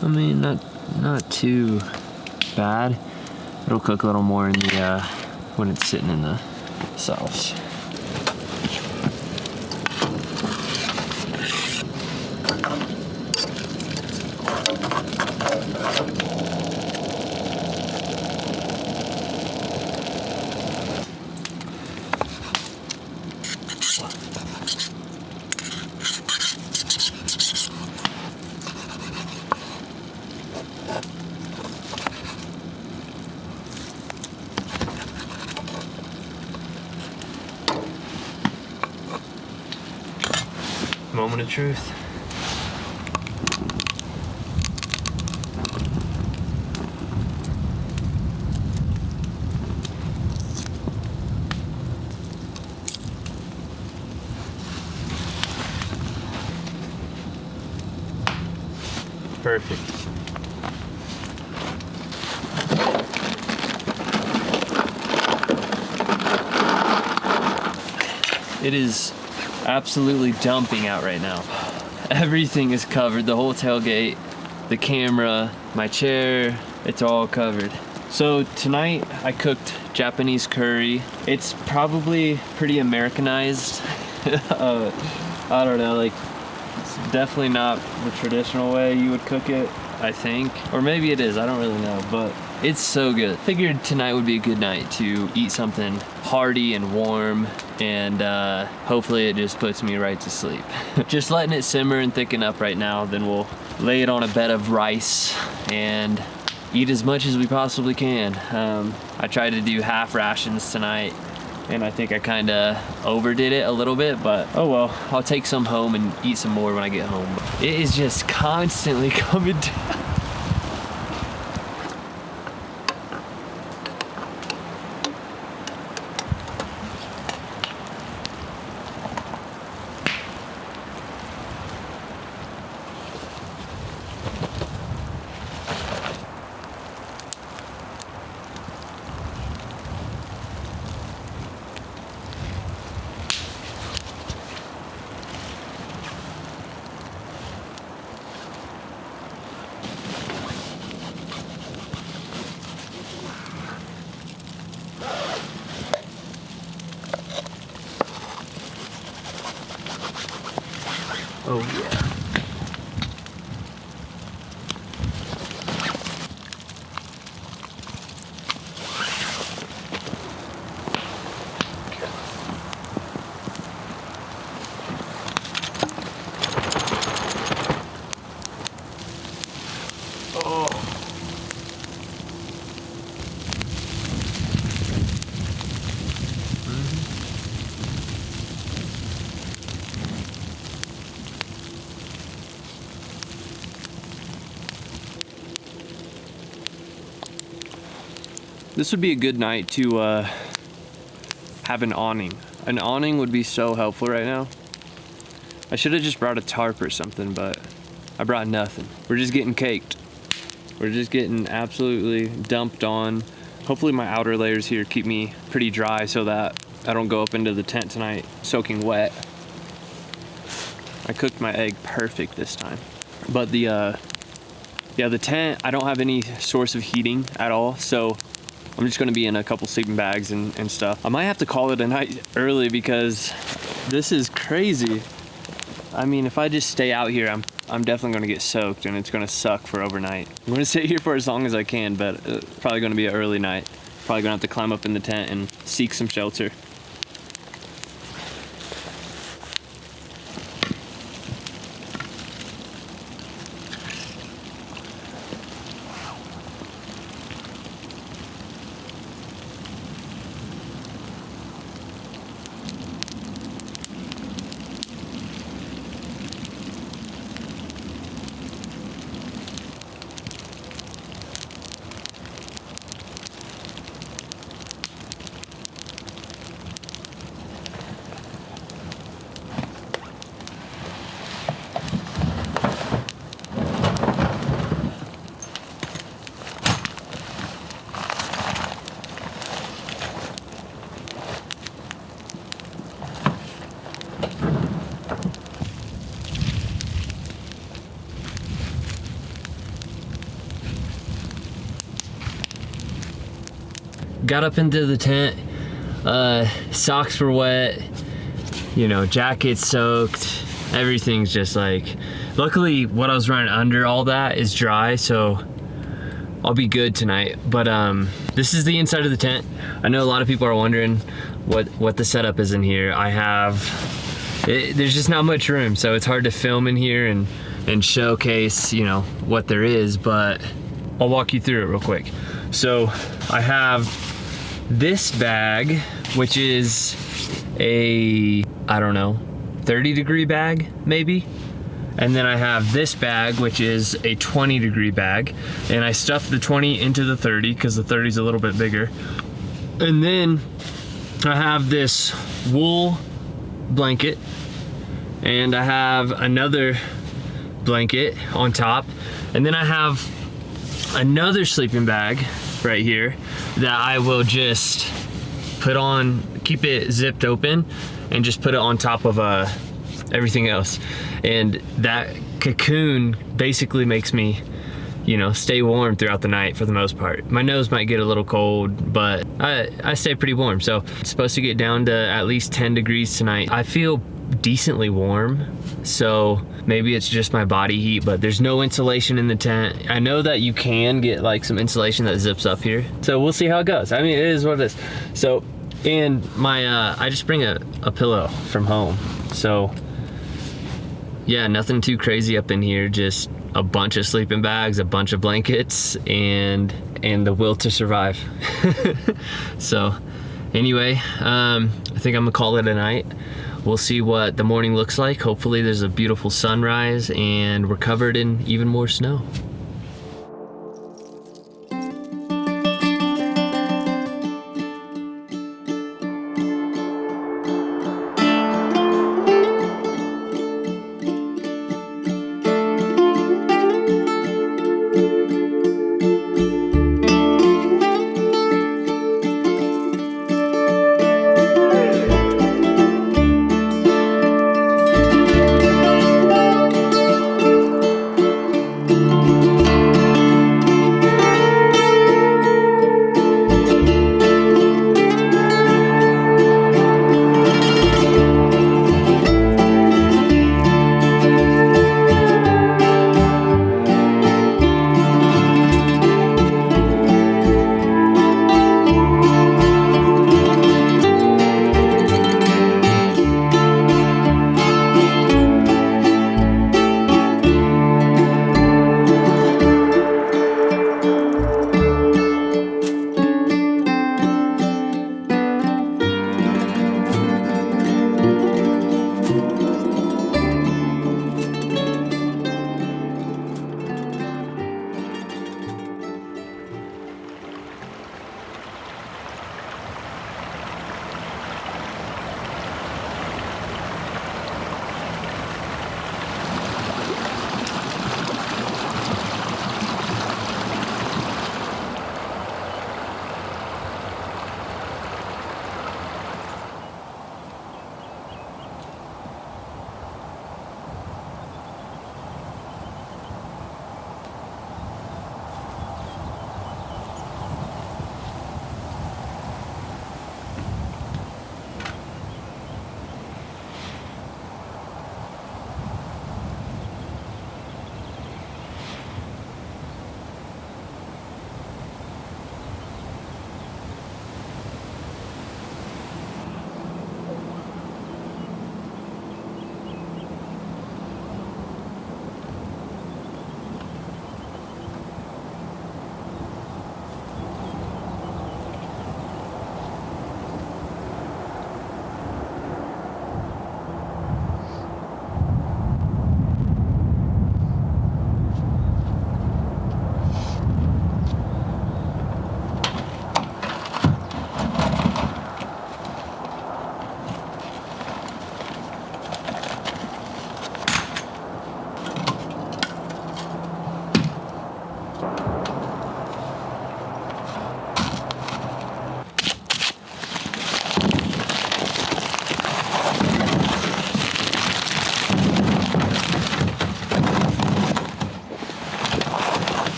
I mean, not too bad. It'll cook a little more in the when it's sitting in the sauce. Moment of truth. Perfect. It is absolutely dumping out right now. Everything is covered, the whole tailgate, the camera, my chair, it's all covered. So tonight I cooked Japanese curry. It's probably pretty Americanized. I don't know, like it's definitely not the traditional way you would cook it, I think. Or maybe it is, I don't really know, but it's so good. Figured tonight would be a good night to eat something hearty and warm, and hopefully it just puts me right to sleep. Just letting it simmer and thicken up right now, then we'll lay it on a bed of rice and eat as much as we possibly can. I tried to do half rations tonight, and I think I kind of overdid it a little bit, but oh well, I'll take some home and eat some more when I get home. It is just constantly coming down. Oh yeah. This would be a good night to have an awning. An awning would be so helpful right now. I should have just brought a tarp or something, but I brought nothing. We're just getting caked. We're just getting absolutely dumped on. Hopefully my outer layers here keep me pretty dry so that I don't go up into the tent tonight soaking wet. I cooked my egg perfect this time. But the tent, I don't have any source of heating at all, so I'm just gonna be in a couple sleeping bags and stuff. I might have to call it a night early because this is crazy. I mean, if I just stay out here, I'm definitely gonna get soaked and it's gonna suck for overnight. I'm gonna stay here for as long as I can, but it's probably gonna be an early night. Probably gonna have to climb up in the tent and seek some shelter. got up into the tent. Socks were wet, you know, jacket's soaked. Everything's just like, luckily what I was running under all that is dry, so I'll be good tonight. But this is the inside of the tent. I know a lot of people are wondering what the setup is in here. There's just not much room, so it's hard to film in here and showcase, you know, what there is, but I'll walk you through it real quick. So I have this bag, which is a, I don't know, 30-degree bag maybe. And then I have this bag, which is a 20-degree bag. And I stuffed the 20 into the 30 because the 30 is a little bit bigger. And then I have this wool blanket, and I have another blanket on top. And then I have another sleeping bag right here that I will just put on, keep it zipped open, and just put it on top of everything else. And that cocoon basically makes me, you know, stay warm throughout the night for the most part. My nose might get a little cold, but I stay pretty warm. So it's supposed to get down to at least 10 degrees tonight. I feel decently warm, so maybe it's just my body heat, but there's no insulation in the tent. I know that you can get like some insulation that zips up here, so we'll see how it goes. I mean, it is what it is. So, and my I just bring a pillow from home, so yeah, nothing too crazy up in here, just a bunch of sleeping bags, a bunch of blankets, and the will to survive. So anyway, I think I'm gonna call it a night. We'll see what the morning looks like. Hopefully there's a beautiful sunrise and we're covered in even more snow.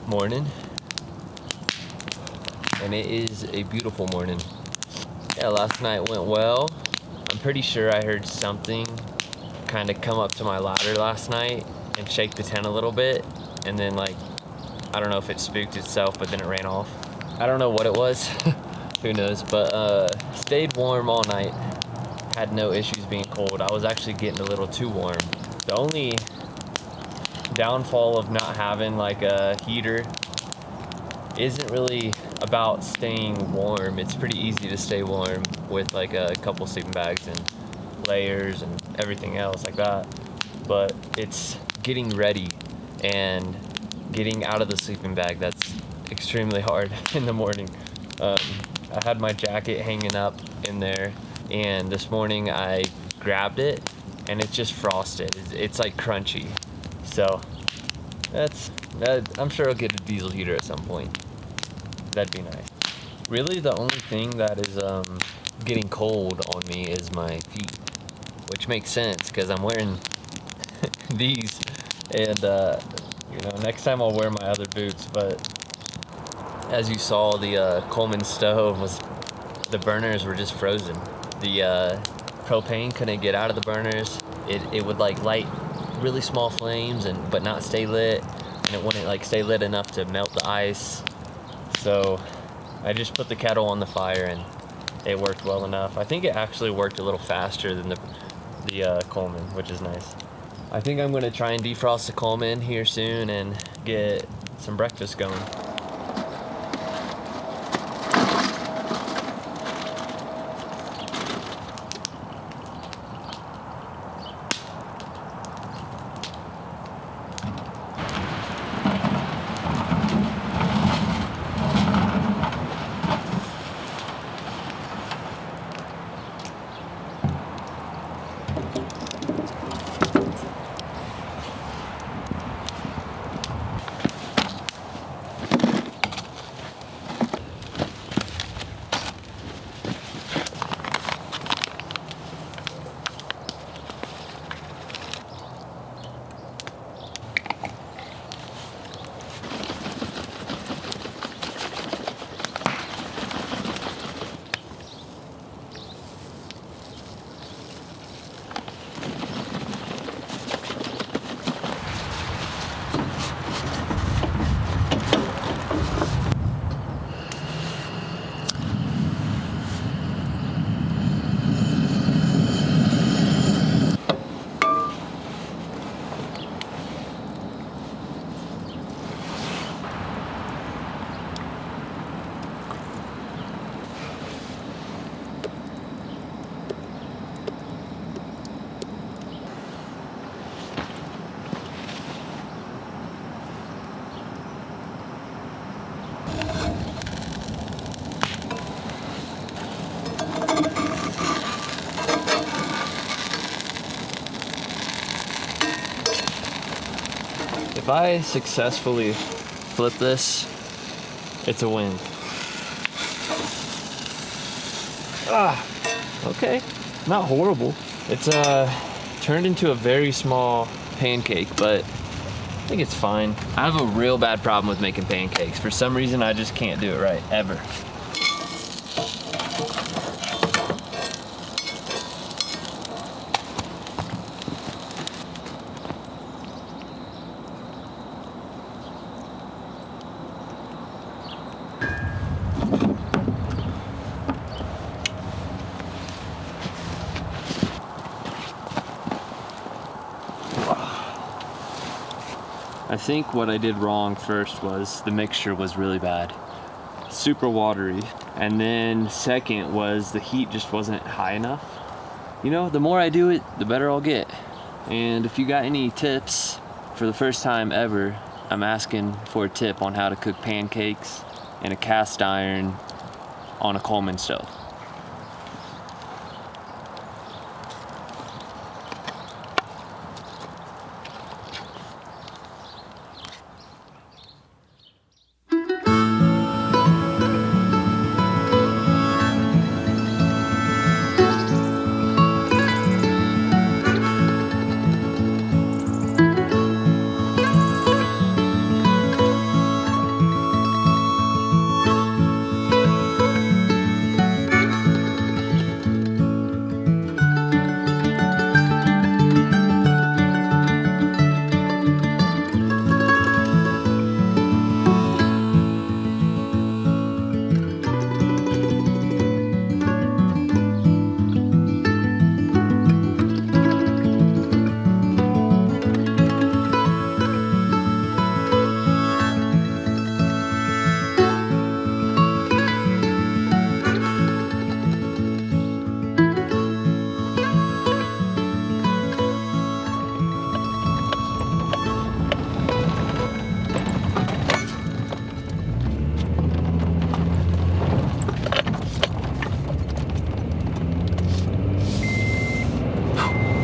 Morning, and it is a beautiful morning. Yeah, last night went well. I'm pretty sure I heard something kind of come up to my ladder last night and shake the tent a little bit, and then like, I don't know if it spooked itself, but then it ran off. I don't know what it was. Who knows, but stayed warm all night. Had no issues being cold. I was actually getting a little too warm. The only downfall of not having like a heater isn't really about staying warm. It's pretty easy to stay warm with like a couple sleeping bags and layers and everything else like that, but it's getting ready and getting out of the sleeping bag that's extremely hard in the morning. I had my jacket hanging up in there, and this morning I grabbed it and it's just frosted. It's like crunchy. So I'm sure I'll get a diesel heater at some point. That'd be nice. Really, the only thing that is getting cold on me is my feet, which makes sense because I'm wearing these, and next time I'll wear my other boots. But as you saw, the Coleman stove the burners were just frozen. The propane couldn't get out of the burners. It would like light really small flames but not stay lit, and it wouldn't like stay lit enough to melt the ice. So I just put the kettle on the fire and it worked well enough. I think it actually worked a little faster than the Coleman, which is nice. I think I'm gonna try and defrost the Coleman here soon and get some breakfast going. I successfully flip this, it's a win. Okay, not horrible. It's turned into a very small pancake, but I think it's fine. I have a real bad problem with making pancakes. For some reason, I just can't do it right, ever. I think what I did wrong first was the mixture was really bad. Super watery. And then second was the heat just wasn't high enough. You know, the more I do it, the better I'll get. And if you got any tips for the first time ever, I'm asking for a tip on how to cook pancakes in a cast iron on a Coleman stove.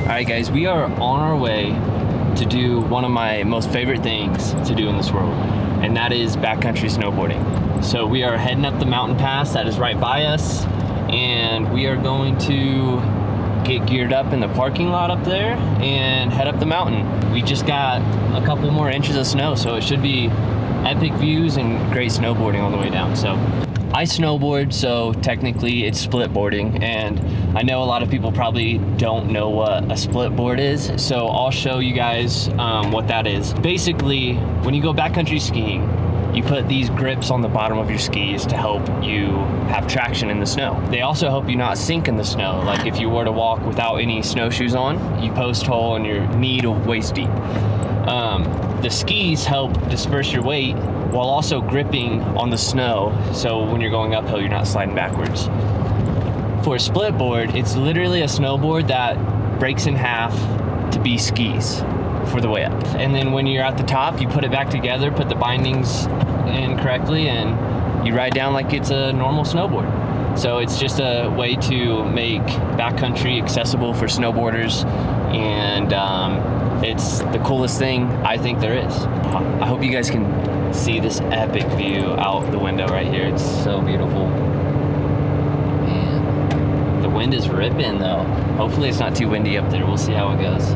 Alright guys, we are on our way to do one of my most favorite things to do in this world, and that is backcountry snowboarding. So we are heading up the mountain pass that is right by us, and we are going to get geared up in the parking lot up there and head up the mountain. We just got a couple more inches of snow, so it should be epic views and great snowboarding on the way down. So I snowboard, so technically it's splitboarding, and I know a lot of people probably don't know what a splitboard is, so I'll show you guys what that is. Basically, when you go backcountry skiing, you put these grips on the bottom of your skis to help you have traction in the snow. They also help you not sink in the snow. Like if you were to walk without any snowshoes on, you post hole and your knee to waist deep. The skis help disperse your weight while also gripping on the snow, so when you're going uphill, you're not sliding backwards. For a splitboard, it's literally a snowboard that breaks in half to be skis for the way up. And then when you're at the top, you put it back together, put the bindings in correctly, and you ride down like it's a normal snowboard. So it's just a way to make backcountry accessible for snowboarders, and it's the coolest thing I think there is. I hope you guys can see this epic view out the window right here. It's so beautiful. Man, the wind is ripping though. Hopefully it's not too windy up there. We'll see how it goes.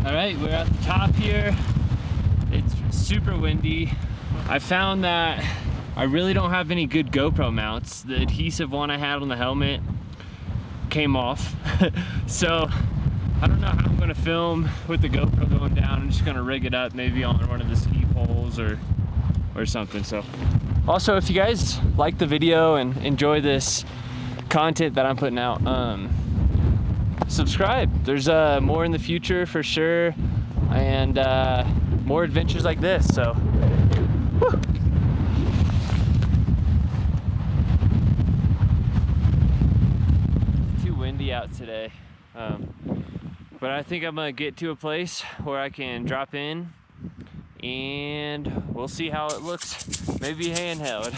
All right, we're at the top here. It's super windy. I found that I really don't have any good GoPro mounts. The adhesive one I had on the helmet came off. So I don't know how I'm gonna film with the GoPro going down. I'm just gonna rig it up maybe on one of the ski poles or something. So also, if you guys like the video and enjoy this content that I'm putting out, subscribe. There's more in the future for sure, and more adventures like this. So whew. It's too windy out today, but I think I'm gonna get to a place where I can drop in and we'll see how it looks. Maybe handheld.